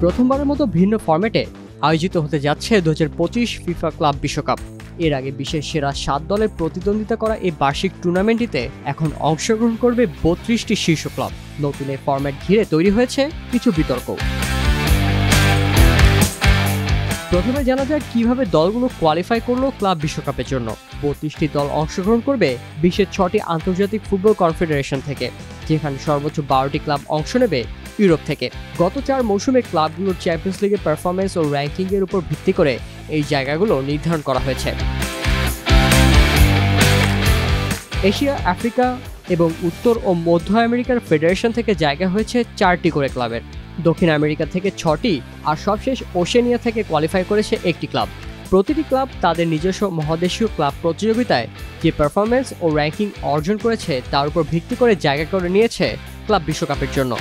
প্রথমবারের মতো ভিন্ন ফরম্যাটে আয়োজিত হতে যাচ্ছে 2025 ফিফা ক্লাব বিশ্বকাপ। এর আগে বিশ্বের সেরা 7 দলের প্রতিদ্বন্দ্বিতা করা এই বার্ষিক টুর্নামেন্টটিতে এখন অংশগ্রহণ করবে 32টি শীর্ষ ক্লাব। নতুন এই ফরম্যাট ঘিরে তৈরি হয়েছে কিছু বিতর্ক। প্রথমে জানা যায় কিভাবে দলগুলো কোয়ালিফাই করলো ক্লাব বিশ্বকাপের জন্য। 32টি দল অংশগ্রহণ করবে বিশ্বের 6টি আন্তর্জাতিক ফুটবল কনফেডারেশন থেকে, যেখানে সর্বোচ্চ 12টি ক্লাব অংশ নেবে ইউরোপ থেকে। গত 4 মৌসুমে ক্লাবগুলোর চ্যাম্পিয়ন্স লিগের পারফরমেন্স ও র্যাঙ্কিংয়ের উপর ভিত্তি করে এই জায়গাগুলো নির্ধারণ করা হয়েছে। এশিয়া, আফ্রিকা এবং উত্তর ও মধ্য আমেরিকার ফেডারেশন থেকে জায়গা হয়েছে 4টি করে ক্লাবের। দক্ষিণ আমেরিকা থেকে 6টি আর সবশেষ ওশেনিয়া থেকে কোয়ালিফাই করেছে 1টি ক্লাব। প্রতিটি ক্লাব তাদের নিজস্ব মহাদেশীয় ক্লাব প্রতিযোগিতায় যে পারফরমেন্স ও র্যাঙ্কিং অর্জন করেছে তার উপর ভিত্তি করে জায়গা করে নিয়েছে ক্লাব বিশ্বকাপের জন্য।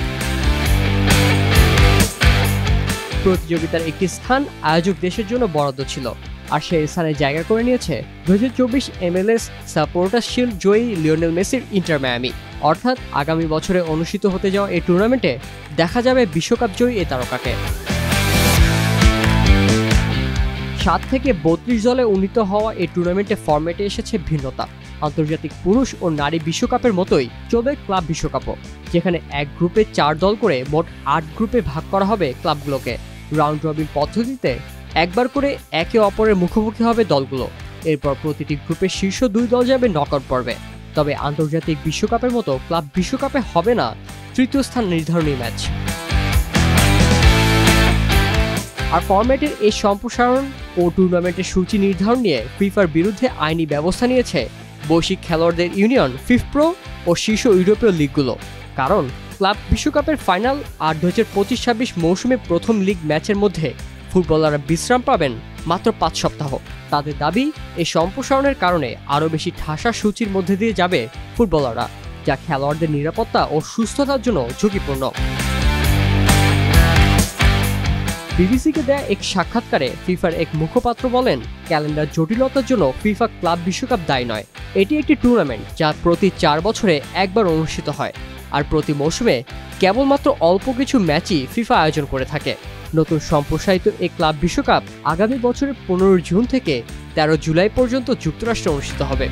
প্রতিযোগিতার একটি স্থান আয়োজক দেশের জন্য বরাদ্দ ছিল, আর সেই স্থানে জায়গা করে নিয়েছে 2024 MLS সাপোর্টার্স শিল্ড জয়ী লিওনেল মেসির ইন্টার মায়ামি। অর্থাৎ আগামী বছরে অনুষ্ঠিত হতে যাওয়া এই টুর্নামেন্টে দেখা যাবে বিশ্বকাপ জয়ী এই তারকাকে। 7 থেকে 32 দলে উন্নীত হওয়া এই টুর্নামেন্টে ফরম্যাটে এসেছে ভিন্নতা। আন্তর্জাতিক পুরুষ ও নারী বিশ্বকাপের মতোই চলবে ক্লাব বিশ্বকাপও, যেখানে এক গ্রুপে 4 দল করে মোট 8 গ্রুপে ভাগ করা হবে ক্লাবগুলোকে। রাউন্ড রবিন পদ্ধতিতে একবার করে একে অপরের মুখোমুখি হবে দলগুলো। এরপর প্রতিটি গ্রুপের শীর্ষ 2 দল যাবে নকআউট পর্বে। তবে আন্তর্জাতিক বিশ্বকাপের মতো ক্লাব বিশ্বকাপে হবে না তৃতীয় স্থান নির্ধারণী ম্যাচ। আর ফরম্যাটের এই সম্প্রসারণ ও টুর্নামেন্টের সূচি নির্ধারণ নিয়ে ফিফার বিরুদ্ধে আইনি ব্যবস্থা নিয়েছে বৈশ্বিক খেলোয়াড়দের ইউনিয়ন ফিফপ্রো ও শীর্ষ ইউরোপীয় লিগগুলো। কারণ ক্লাব বিশ্বকাপের ফাইনাল আর 2025-26 মৌসুমে প্রথম লিগ ম্যাচের মধ্যে ফুটবলাররা বিশ্রাম পাবেন মাত্র 5 সপ্তাহ। তাদের দাবি, এই সম্প্রসারণের কারণে আরও বেশি ঠাসা সূচির মধ্যে দিয়ে যাবে ফুটবলাররা, যা খেলোয়াড়দের নিরাপত্তা ও সুস্থতার জন্য ঝুঁকিপূর্ণ। বিবিসিকে দেয়া এক সাক্ষাৎকারে ফিফার এক মুখপাত্র বলেন, ক্যালেন্ডার জটিলতার জন্য ফিফা ক্লাব বিশ্বকাপ দায়ী নয়। এটি একটি টুর্নামেন্ট যা প্রতি 4 বছরে একবার অনুষ্ঠিত হয়, আর প্রতি মৌসুমে কেবলমাত্র অল্প কিছু ম্যাচই ফিফা আয়োজন করে থাকে। নতুন সম্প্রসারিত এই ক্লাব বিশ্বকাপ আগামী বছরের 15 জুন থেকে 13 জুলাই পর্যন্ত যুক্তরাষ্ট্রে অনুষ্ঠিত হবে।